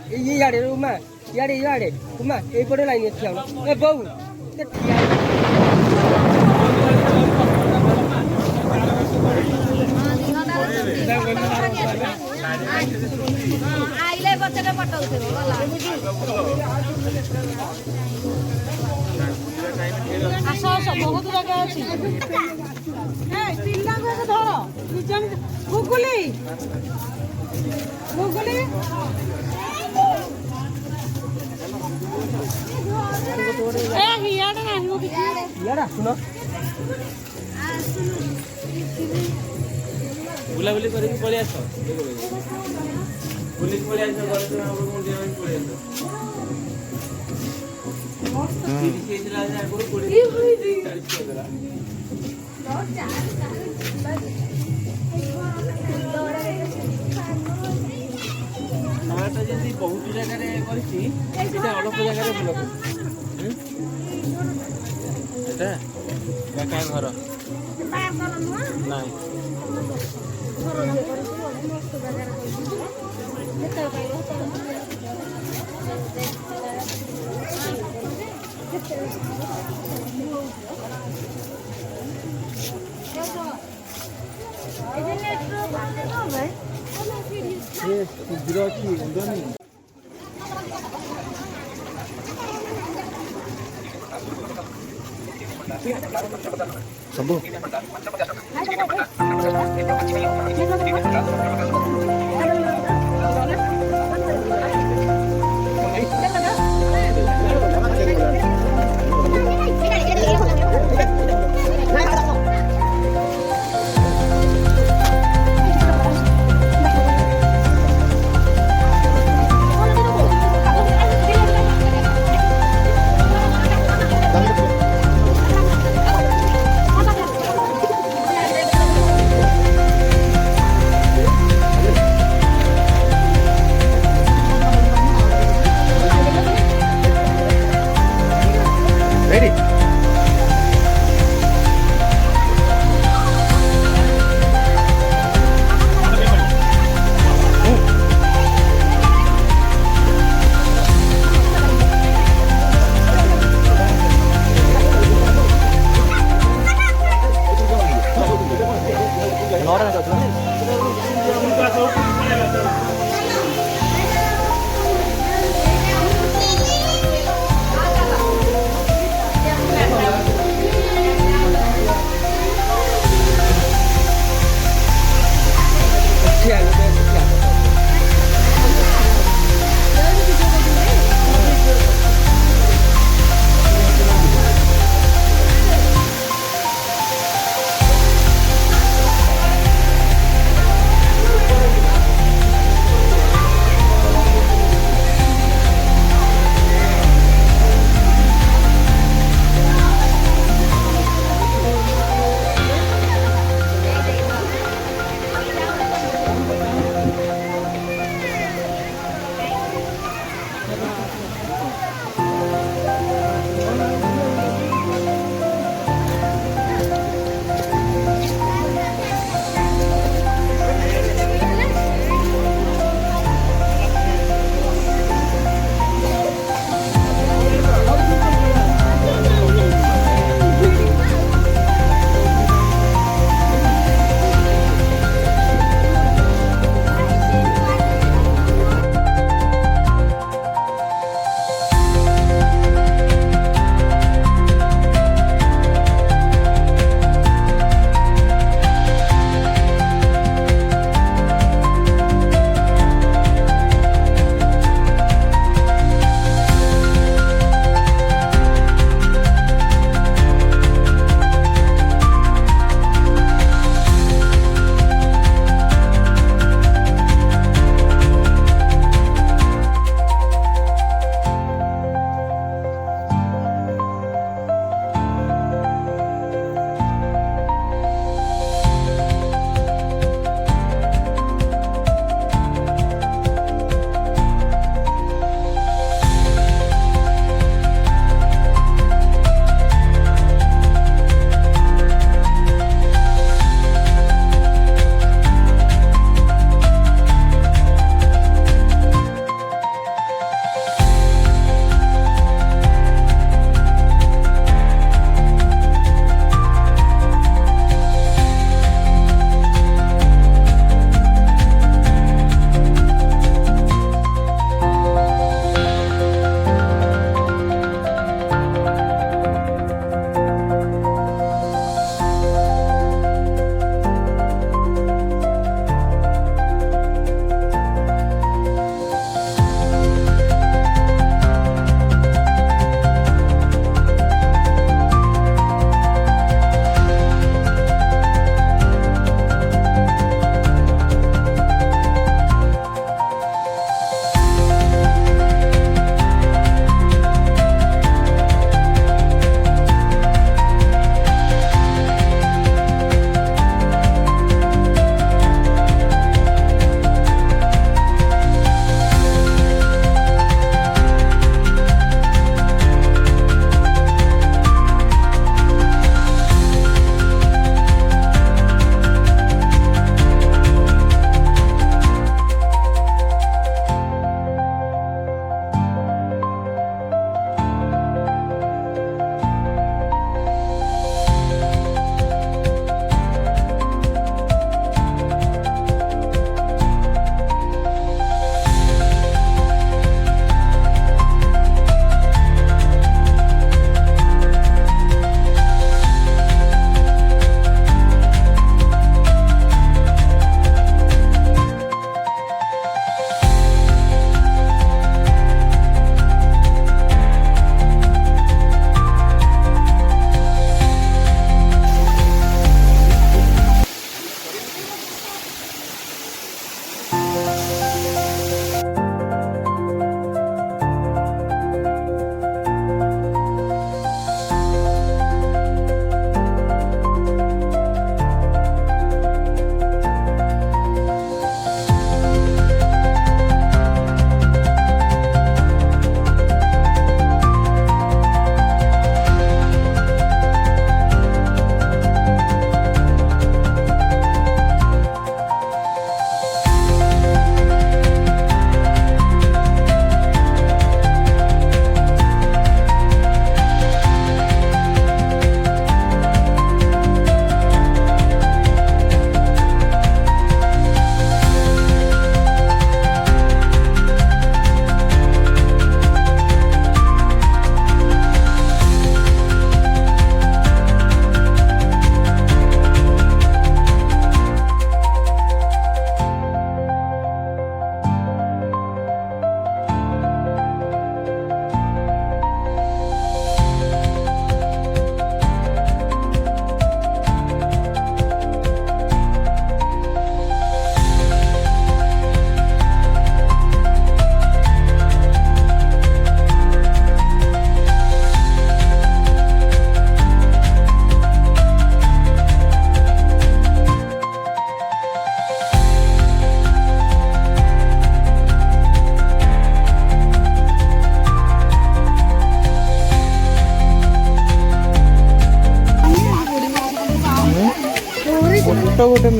ଇଆଡ଼େ ଉମା ଇଆଡ଼େ ଇଆଡ଼େ ଉମା ଏଇପଟେ ଲାଇନ୍ ଅଛି ଆଉ ଏ ବୋଉ ଆଇଲେ ପଛରେ ପଟଉଥିବ ଆସ ଆସ ବହୁତ ଜାଗା ଅଛି ପିଲାଙ୍କୁ ଧର ଗୁଗୁଲି ଗୁଗୁଲି ଇଆଡ଼େ ନାହିଁ ଇଆଡ଼େ ଆସୁନ ବୁଲାବୁଲି କରିକି ପଳେଇ ଆସ ବୁଲିକି ପଳେଇ ଆସ ଘରେ ପଳେଇ ଆସ ମାଆଟା ଯେମିତି ବହୁତ ଜାଗାରେ କରିଛି ଏଇଟା ଅଳ୍ପ ଜାଗାରେ ଭଲ ଏଟା କାହା ଘର ନାଇଁ ସବୁ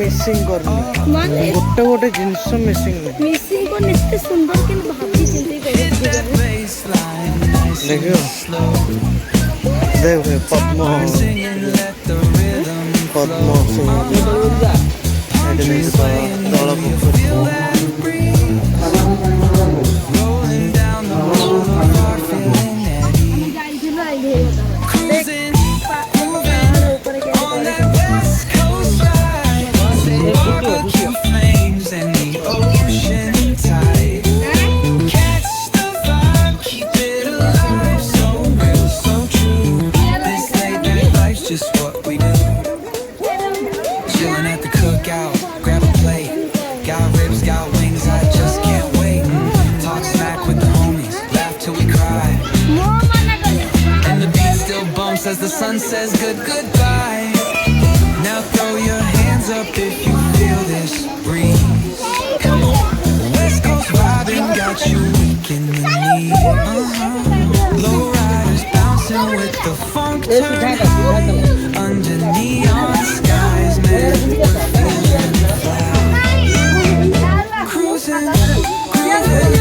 ମିସିଂ କରୁନି ମାନେ ଗୋଟେ ଗୋଟେ ଜିନିଷ ମିସିଂ ନାହିଁ ମିସିଂ को निस्ते सुंदर के भाभी चिंती करे ଦେଖିବ ଦେଖ ପଦ୍ମ ପଦ୍ମ ସିଂ ଦଳ just what we do. Chilling at the cookout, grab a plate. Got ribs, got wings, I just can't wait. Talk smack with the homies, laugh till we cry. And the beat still bumps as the sun says goodbye. Now throw your hands up if you feel this breeze. Come on, West Coast vibing got you weak in the knees. Low riders bouncing with the funk turn high. Under neon skies, man, we're feeling fly. Cruising, grooving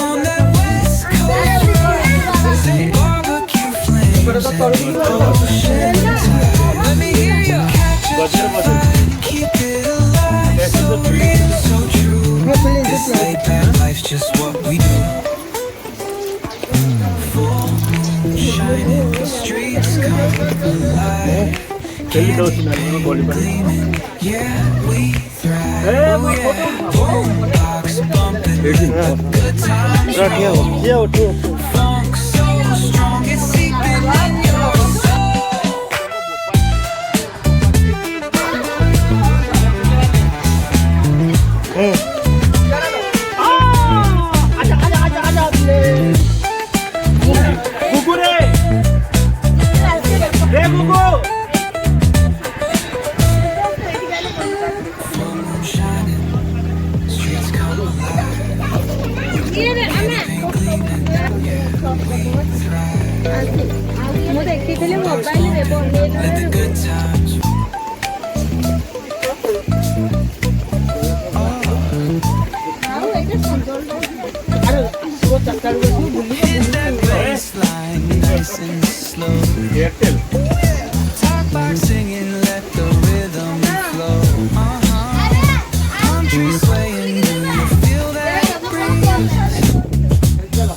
on that West Coast ride. Say barbecue flames and the ocean tide. Let me hear you catch a vibe, keep it alive. So real, so true. This laid back life's just what we do. Full moon shining, the streets come alive. Candy gleaming, yeah, we thrive. Oh yeah, boombox bumping, the good times roll. Funk so strong, it's seeping in your ମୁଁ ଦେଖିଥିଲି ମୋବାଇଲରେ let the good times. ଆଉ ଏଇଟା ସୁନ୍ଦର Hit that baseline nice and slow. Talk box singing, let the rhythm flow. Palm trees swaying, do you feel that breeze?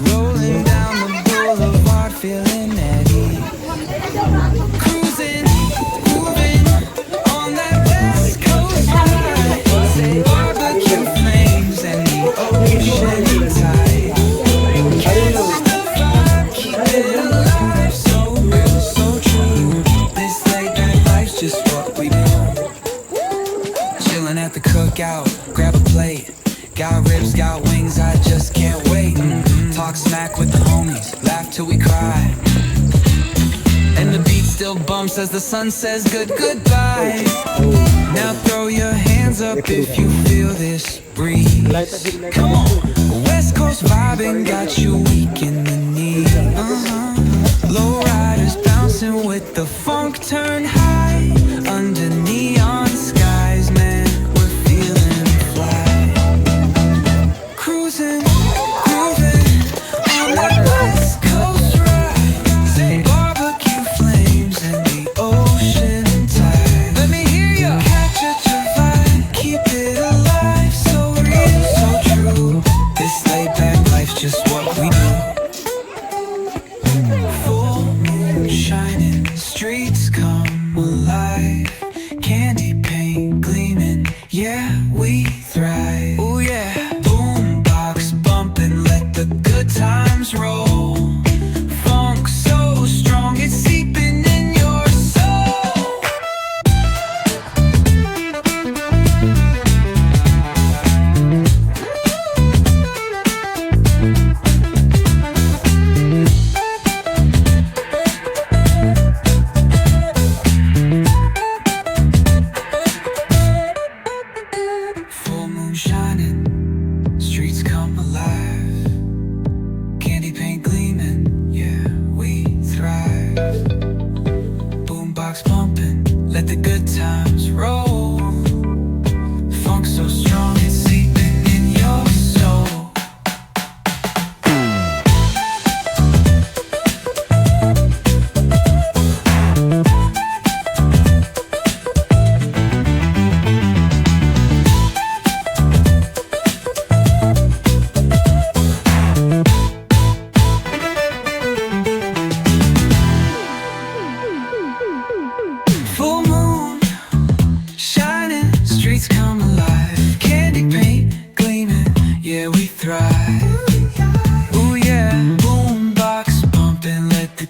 Rolling down the boulevard, feeling at ease. Cruising, moving on that West Coast ride. Say barbecue flames and the ocean tide. Catch the vibe, keep it alive. So real, so true. This laid back life's just what we do. Chilling at the cookout, grab a plate. Got ribs, got wings, I just can't wait. Talk smack with the homies, laugh till we cry. And the beat still bumps as the sun says goodbye. Now throw your hands up if you feel this breeze. Come on, West Coast vibing got you weak in the knees. Low riders bouncing with the funk turn high. Under neon skies, man, we're feeling fly. Cruising, grooving on that West Coast ride. Say barbecue flames and the ocean tide. Let me hear you catch a vibe, keep it alive. So real, so true. This laid back life's just what we do. Full moon shining, streets come alive. Candy paint gleaming, yeah, we thrive. Oh yeah, boombox bumping, let the good times roll. Funk so strong, it's seeping in your soul. Full moon shining, streets come alive. Candy paint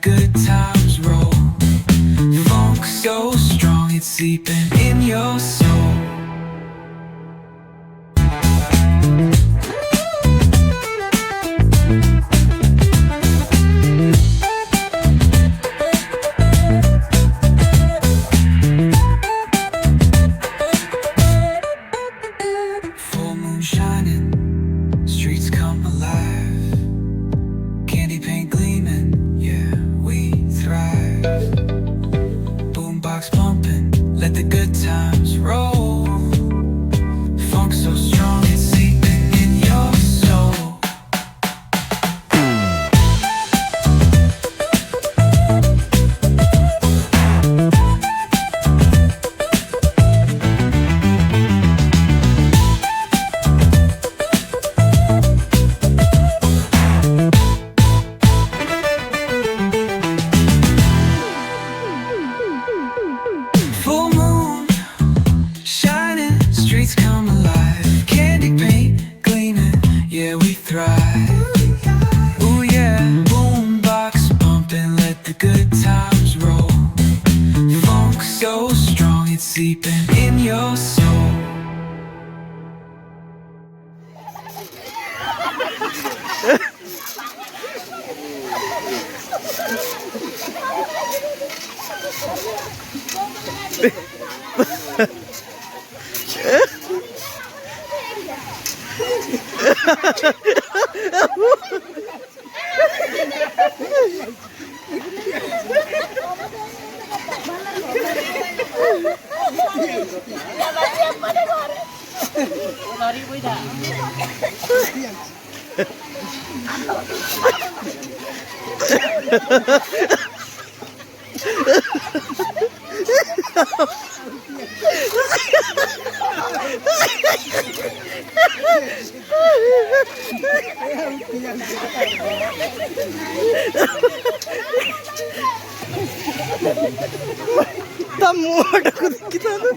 good times roll. Funk so strong, it's seeping in your soul. Full moon shining, streets come alive. Candy paint gleaming, yeah, we thrive. Boombox pumping, let the good times roll. Funk so strong, it's seeping in your soul. Full moon shining, streets come alive. Candy paint gleaming, yeah, we thrive. Ooh yeah, boombox pumping, let the good times roll. Funk so strong, it's seeping in your soul. ତା ମୁହଁଟାକୁ ଦେଖିଥାନ୍ତୁ।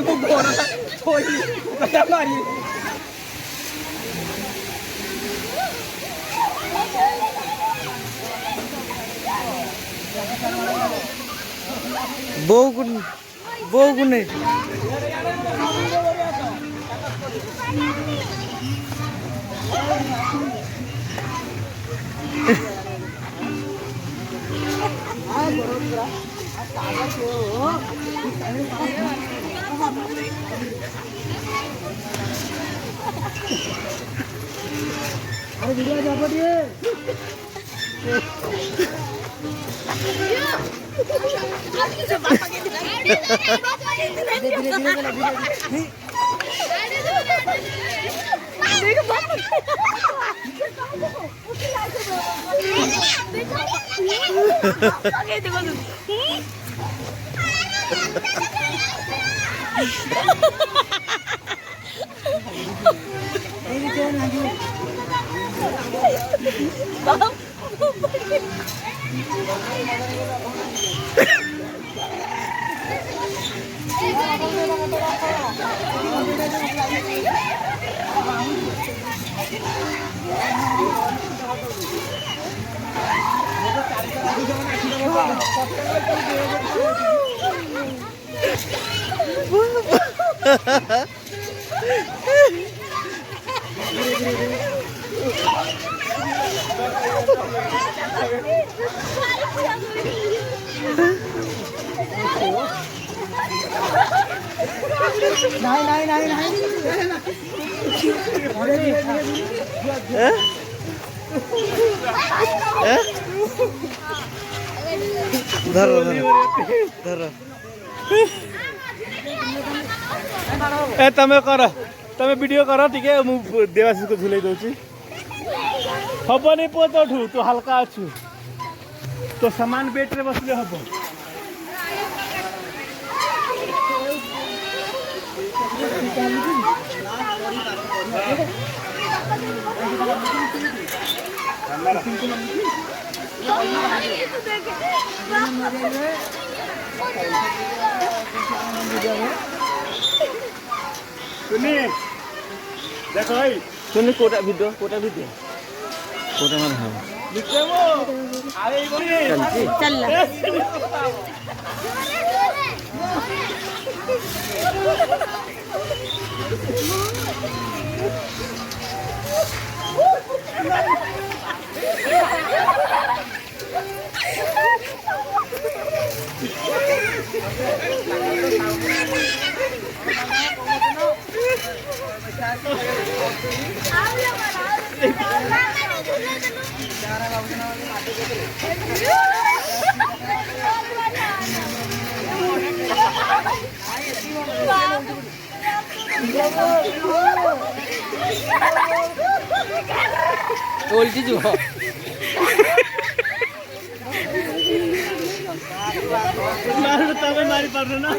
ମୋ ଗୋଡ଼ଟା ଥୋଇ ମାରି ବୋଉକୁ ନେଇ ଧର ए तमे कर तमे वीडियो कर टिके मु देवाशीष को झुलाई दउची हबनी पोतठू तू हल्का अछु तो सामान बेट रे बसले हबो सुनी देखो भाई सुन कोटा वीडियो मार हां चल ओल्टी जो मारी पार ना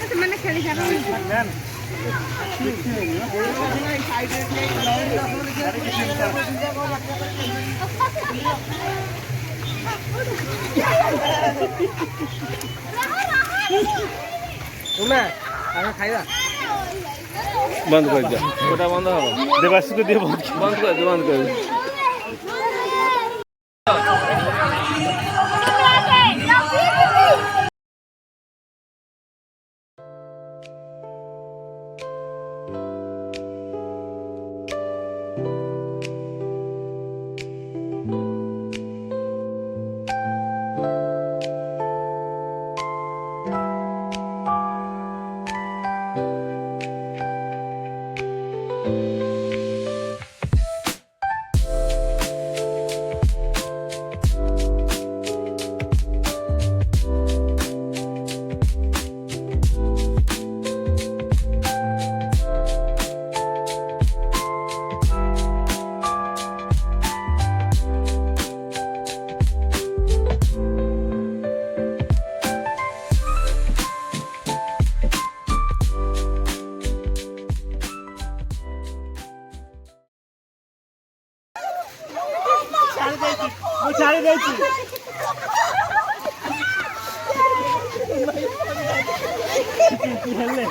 ସେମାନେ ଖେଳି उमा आगे खाइबा बंद कर दिया कोटा बंद हो देवासी को दिए बंद कर दे छाड़ी देछि हेले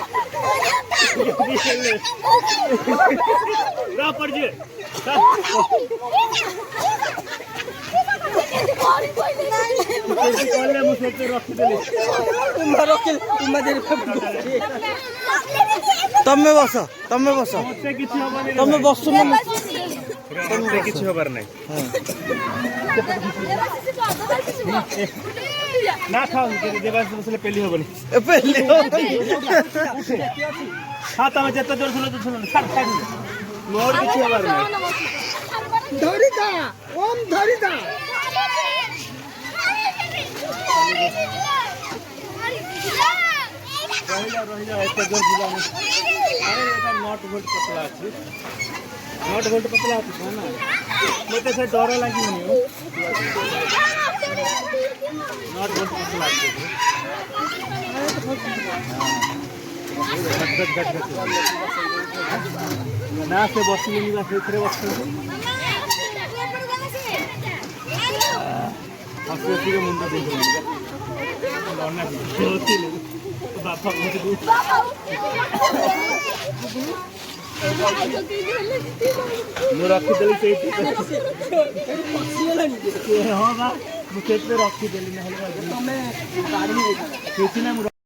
रा पड़ जे कोले मुसे के रख देले उमा दे तमे बस मुसे किछि होबनी तमे बस तमे किछि होबार नै ना खाओ देवासी बसले पेली होबनी हां तमे जत्ता जोर सुनो छाड़ मोर किछि होबार नै धरिता ओम धरिता रहिला एते जोर बुलाने अरे एटा नॉट वोल्ट पतला अछि नॉट वोल्ट पतला अछि ना मते से डर लागि नि हो नॉट वोल्ट पतला अछि ना से बसली नि बस एतरे बस हसी के मुंडा देख लौना होती ले बापा मुझे ମୁଁ ରଖିଦେଲି ସେଇଠି ହଁ ବା ମୁଁ ସେଥିରେ ରଖିଦେଲି ନହେଲେ ତମେ କିଛି ନାହିଁ।